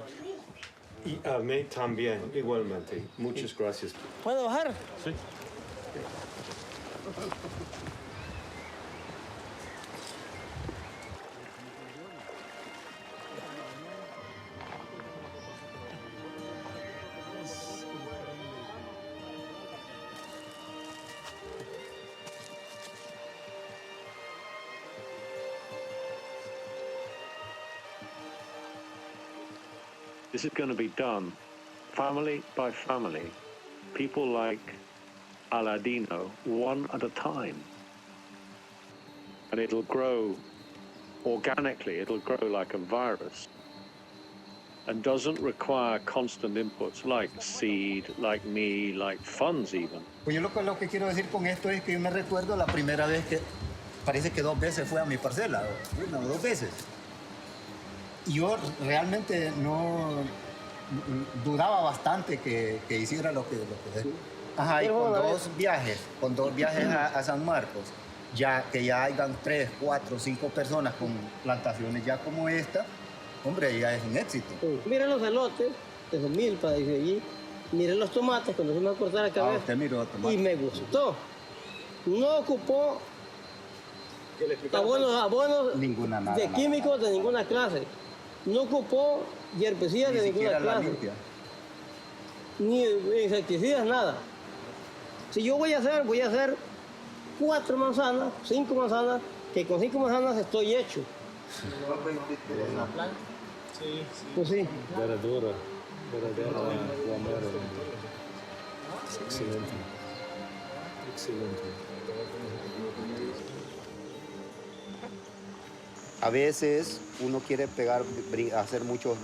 Y a mí también, igualmente. Muchas gracias. ¿Puedo bajar? Sí. This is going to be done family by family, people like Aladino, one at a time. And it'll grow organically, it'll grow like a virus, and doesn't require constant inputs like seed, like me, like funds even. Pues yo lo que quiero decir con esto es que yo me recuerdo la primera vez que, parece que 2 veces fue a mi parcela, una o 2 veces. Y yo realmente no dudaba bastante que hiciera lo que Ajá, y con dos viajes a San Marcos, ya que ya hayan 3, 4, 5 personas con plantaciones ya como esta, hombre, ya es un éxito. Sí. Miren los elotes, de son milpa, dice allí. Miren los tomates, cuando se me va a cortar la cabeza. Usted miró tomate. Y me gustó. No ocupó abonos ninguna, nada, de químicos nada. De ninguna clase. No ocupó herbicidas de ninguna clase. Ni insecticidas, nada. Si yo voy a hacer 4 manzanas, 5 manzanas, que con 5 manzanas estoy hecho. Sí, pues sí. Verdura, excelente. Excelente. A veces uno quiere hacer muchos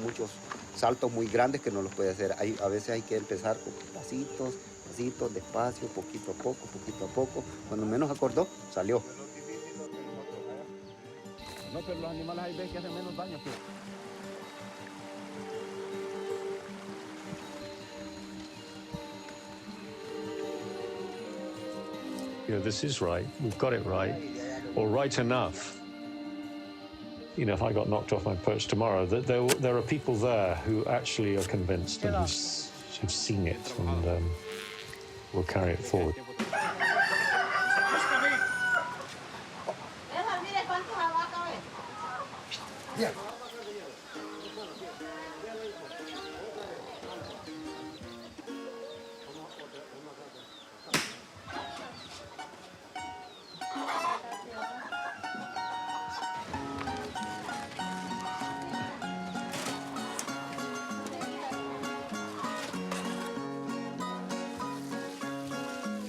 saltos muy grandes que no los puede hacer. A veces hay que empezar con pasitos, despacio, poquito a poco. Cuando menos acordó, salió. No, pero los animales hay veces que hacen menos daño, pues. You know, this is right, we've got it right, or right enough. You know, if I got knocked off my perch tomorrow, that there are people there who actually are convinced and who've seen it and will carry it forward. Yeah.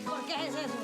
¿Por qué es eso?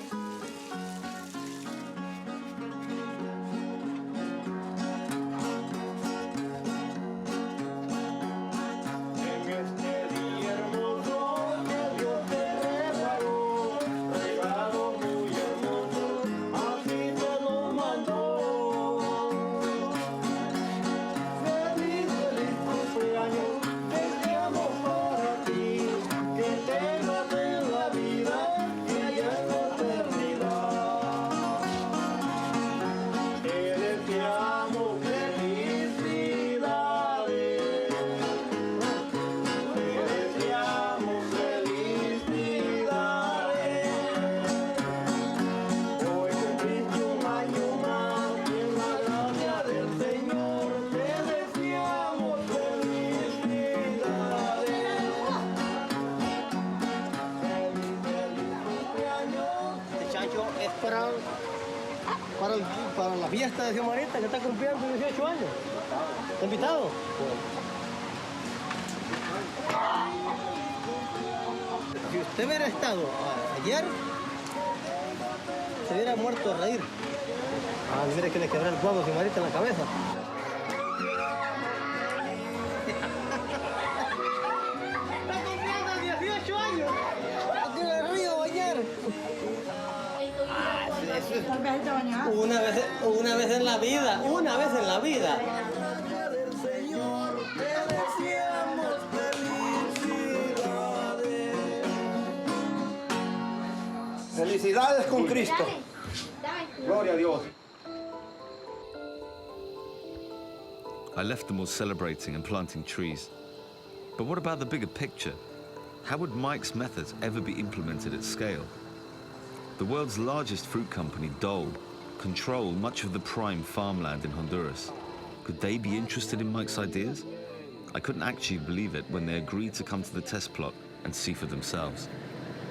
fiesta de Xiomarita que está cumpliendo 18 años. ¿Está invitado? Si usted hubiera estado ayer, se hubiera muerto a reír. Ah, mire que le quebró el huevo a Xiomarita en la cabeza. ¡Está cumpliendo 18 años! ¡Tiene el río a bañar! Una vez en la vida, una vez en la vida. Felicidades con Cristo. Gloria a Dios. I left them all celebrating and planting trees. But what about the bigger picture? How would Mike's methods ever be implemented at scale? The world's largest fruit company, Dole, control much of the prime farmland in Honduras. Could they be interested in Mike's ideas? I couldn't actually believe it when they agreed to come to the test plot and see for themselves.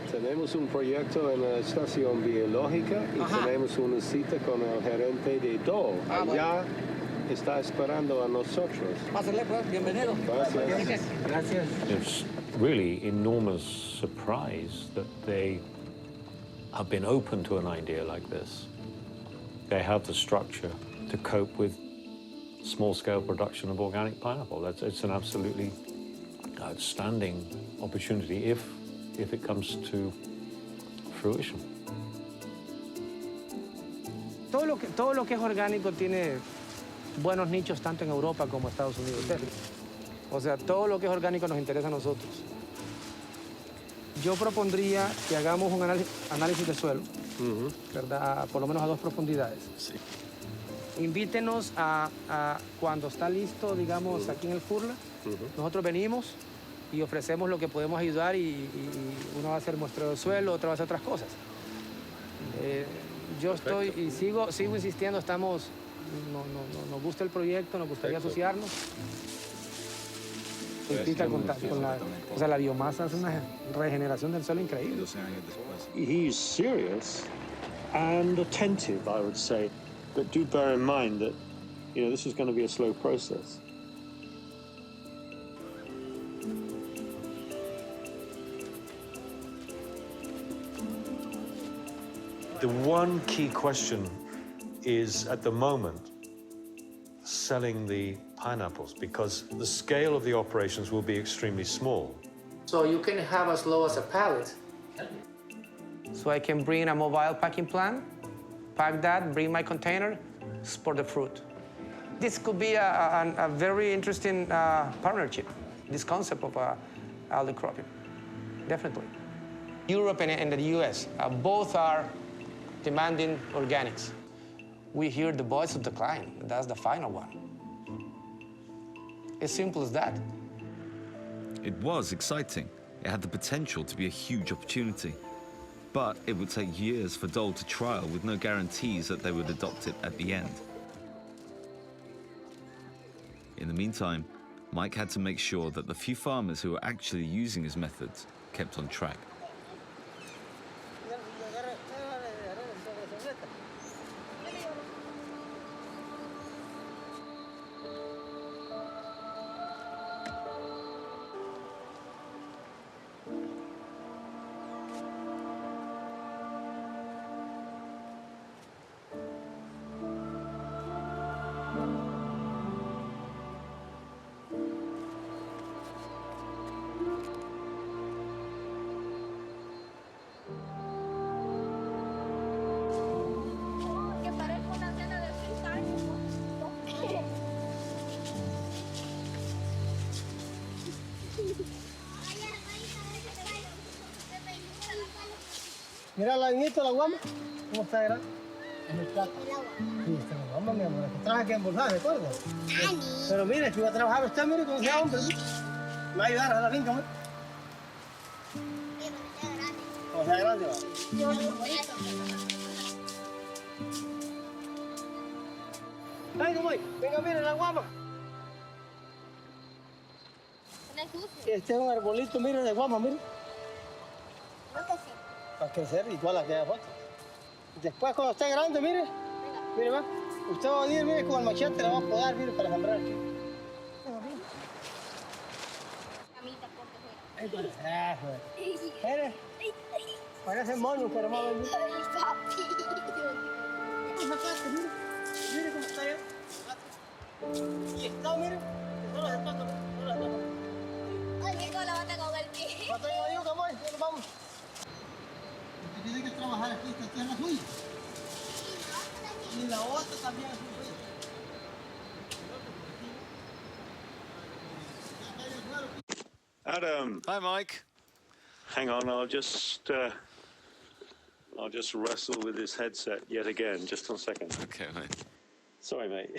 Tenemos un proyecto en la estación biológica y tenemos una cita con el gerente de Dole. Allá está esperando a nosotros. Pásale pues, bienvenido. Gracias. Gracias. It's really enormous surprise that they have been open to an idea like this. They have the structure to cope with small-scale production of organic pineapple. It's an absolutely outstanding opportunity if it comes to fruition. Todo lo que es orgánico tiene buenos nichos tanto en Europa como en Estados Unidos. O sea, todo lo que es orgánico nos interesa a nosotros. Yo propondría que hagamos un análisis de suelo, ¿verdad? Por lo menos a 2 profundidades. Sí. Invítenos a cuando está listo, digamos, aquí en el Furla. Nosotros venimos y ofrecemos lo que podemos ayudar y uno va a hacer muestreo de suelo, otro va a hacer otras cosas. Yo estoy y sigo insistiendo, nos gusta el proyecto, nos gustaría asociarnos. Implica la biomasa es una regeneración del suelo increíble. He's serious and attentive, I would say. But do bear in mind that, this is going to be a slow process. The one key question is, at the moment, selling the pineapples, because the scale of the operations will be extremely small. So you can have as low as a pallet. So I can bring a mobile packing plant, pack that, bring my container, export the fruit. This could be a very interesting partnership, this concept of algae cropping, definitely. Europe and the US, both are demanding organics. We hear the voice of the client, that's the final one. As simple as that. It was exciting. It had the potential to be a huge opportunity. But it would take years for Dole to trial with no guarantees that they would adopt it at the end. In the meantime, Mike had to make sure that the few farmers who were actually using his methods kept on track. Mira el laguito, la guama. ¿Cómo está grande? En el plato. Sí, está la guama, mi amor. Que traje que embolsar, ¿recuerdas? Pero mire, si va a trabajar usted, mire cómo sea hombre. Me va a ayudar a la finca, ¿no? Cuando sea grande, va. Venga, voy. Venga, mire la guama. Este es un arbolito, mire, de guama, mire. Para crecer igual a aquella foto. Después, cuando esté grande, mire. Mire, va. Usted va a venir, mire, con el machete, la va a podar, mire, para sembrar aquí. Mire, parece mono, pero más bien. Mire cómo está ya. Y está, mire, no las toco, no las toco. Ay, llegó la bata con el pie. Bata con yo, camoy, ya nos vamos. Usted tiene que trabajar aquí, esta tierra es suya. Y la otra también es suya. Adam. Hi, Mike. Hang on, I'll just wrestle with this headset yet again. Just 1 second. Okay, mate. Sorry, mate.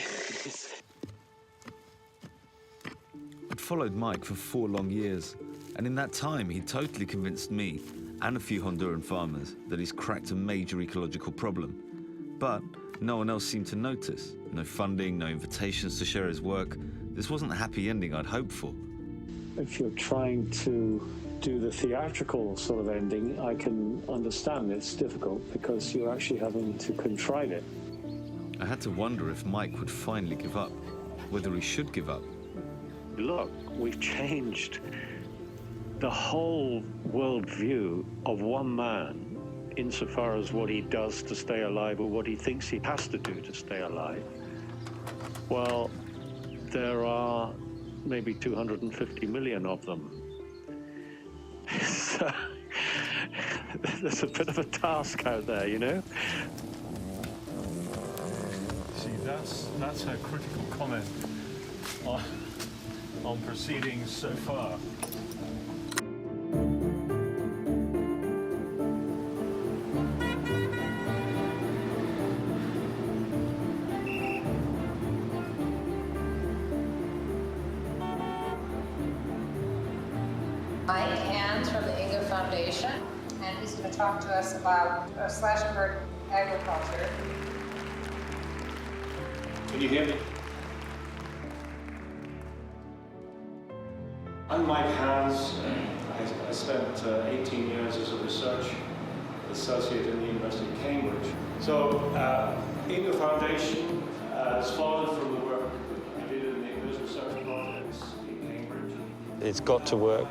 I'd followed Mike for 4 long years, and in that time, he totally convinced me and a few Honduran farmers that he's cracked a major ecological problem. But no one else seemed to notice. No funding, no invitations to share his work. This wasn't the happy ending I'd hoped for. If you're trying to do the theatrical sort of ending, I can understand it's difficult because you're actually having to contrive it. I had to wonder if Mike would finally give up, whether he should give up. Look, we've changed the whole worldview of one man insofar as what he does to stay alive or what he thinks he has to do to stay alive. Well, there are maybe 250 million of them. So there's a bit of a task out there, you know? See, that's her critical comment on proceedings so far. Mike Hans from the Inga Foundation, and he's going to talk to us about slash and burn agriculture. Can you hear me? I'm Mike Hans. I spent 18 years as a research associate in the University of Cambridge. So, Inga Foundation has followed from the work I did in those research projects in Cambridge. It's got to work.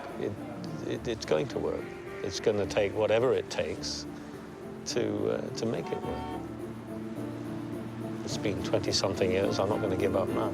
It's going to work. It's going to take whatever it takes to make it work. It's been 20-something years. I'm not going to give up now.